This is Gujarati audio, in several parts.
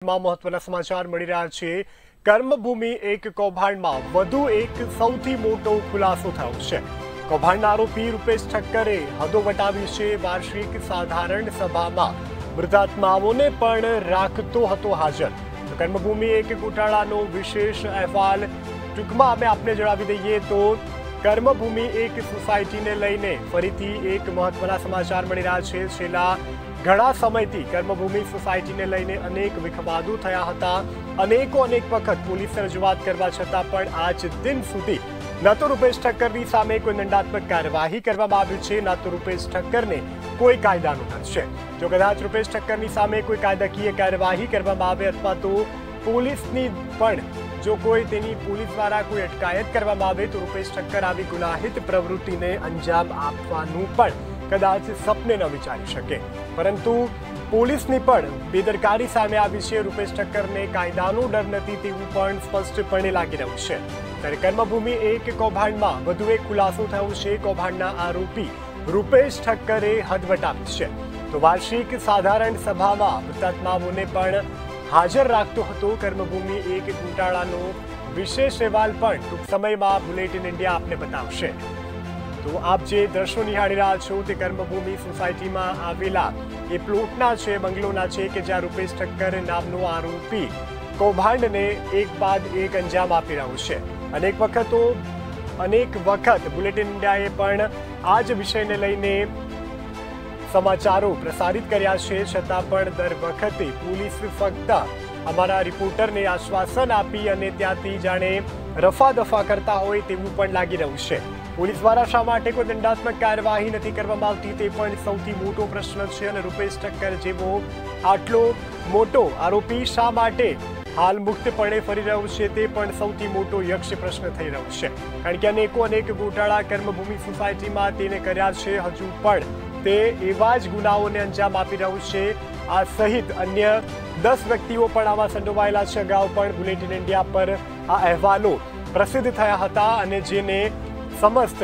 માં મહત્વના સમાચાર મળી રહ્યા છે। કર્મભૂમિ એક કૌભાંડમાં વધુ એક સૌથી મોટો ખુલાસો થયો છે। કૌભાંડના આરોપી રૂપેશ ઠક્કરે હદો વટાવી છે। વાર્ષિક સાધારણ સભામાં મૃતાત્માઓને પણ રાખતો હતો હાજર। કર્મભૂમિ એક ગોટાળાનો વિશેષ અહેવાલ ટૂંકમાં અમે આપને જણાવી દઈએ તો કર્મભૂમિ એક સોસાયટીને લઈને ફરીથી એક મહત્વના સમાચાર મળી રહ્યા છે। છેલ્લા ઘણા સમયથી કર્મભૂમિ સોસાયટીને લઈને અનેક વિખવાદો થયા હતા। અનેક વખત પોલીસને રજૂઆત કરવા છતાં પણ આજ દિન સુધી ન તો રૂપેશ ઠક્કરની સામે કોઈ દંડાત્મક કાર્યવાહી કરવામાં આવી છે, ન તો રૂપેશ ઠક્કરને કોઈ કાયદાનો ડર છે। જો કદાચ રૂપેશ ઠક્કરની સામે કોઈ કાયદાકીય કાર્યવાહી કરવામાં આવે અથવા તો પોલીસની પણ જો કોઈ તેની પોલીસ દ્વારા કોઈ અટકાયત કરવામાં આવે તો રૂપેશ ઠક્કર આવી ગુનાહિત પ્રવૃત્તિને અંજામ આપવાનું પણ કદાચ સપને ન વિચારી શકે, પરંતુ પોલીસની પણ બેદરકારી સામે આવી છે। રૂપેશ ઠક્કરને કાયદાનો ડર નથી તેવું પણ સ્પષ્ટપણે લાગી રહ્યું છે। ત્યારે કર્મભૂમિ એક કૌભાંડમાં વધુ એક ખુલાસો થયો છે। કૌભાંડના આરોપી રૂપેશ ઠક્કરે હદ વટાવી છે। તો વાર્ષિક સાધારણ સભામાં મૃતાત્માઓને પણ હાજર રાખતો હતો। કર્મભૂમિ એક ગોટાળાનો વિશેષ અહેવાલ પણ ટૂંક સમયમાં બુલેટિન ઇન્ડિયા આપને બતાવશે। તો આપ જે દ્રશ્યો નિહાળી રહ્યા છો તે કર્મભૂમિ સોસાયટીમાં આવેલા એ પ્લોટના છે, બંગલોના છે કે જ્યાં રૂપેશ ઠક્કર નામનો આરોપી કૌભાંડને એક બાદ એક અંજામ આપી રહ્યો છે। અનેક વખત બુલેટિન ઇન્ડિયાએ પણ આ જ વિષયને લઈને સમાચારો પ્રસારિત કર્યા છે, છતાં પણ દર વખતે પોલીસ ફક્ત અમારા રિપોર્ટરને આશ્વાસન આપી અને ત્યાંથી જાણે રફાદફા કરતા હોય તેવું પણ લાગી રહ્યું છે। પોલીસ દ્વારા શા માટે કોઈ દંડાત્મક કાર્યવાહી નથી કરવામાં આવતી તે પણ સૌથી મોટો પ્રશ્ન છે। અને રૂપેશ ઠક્કર જેવો આટલો મોટો આરોપી શા માટે હાલ મુક્તપણે ફરી રહ્યો છે તે પણ સૌથી મોટો યક્ષ પ્રશ્ન થઈ રહ્યો છે। કારણ કે અનેક ગોટાળા કર્મભૂમિ સોસાયટીમાં તેને કર્યા છે, હજુ પણ તે એવા જ ગુનાઓને અંજામ આપી રહ્યું છે। આ સહિત અન્ય 10 વ્યક્તિઓ પણ આમાં સંડોવાયેલા છે। અગાઉ પણ બુલેટિન ઇન્ડિયા પર આ અહેવાલો પ્રસિદ્ધ થયા હતા અને જેને સમસ્ત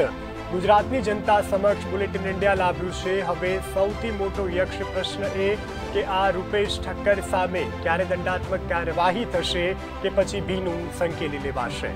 ગુજરાતની જનતા સમક્ષ બુલેટિન ઇન્ડિયા લાવ્યું છે। હવે સૌથી મોટો યક્ષ પ્રશ્ન એ કે આ રૂપેશ ઠક્કર સામે ક્યારે દંડાત્મક કાર્યવાહી થશે કે પછી ભીનું સંકેલી લેવાશે।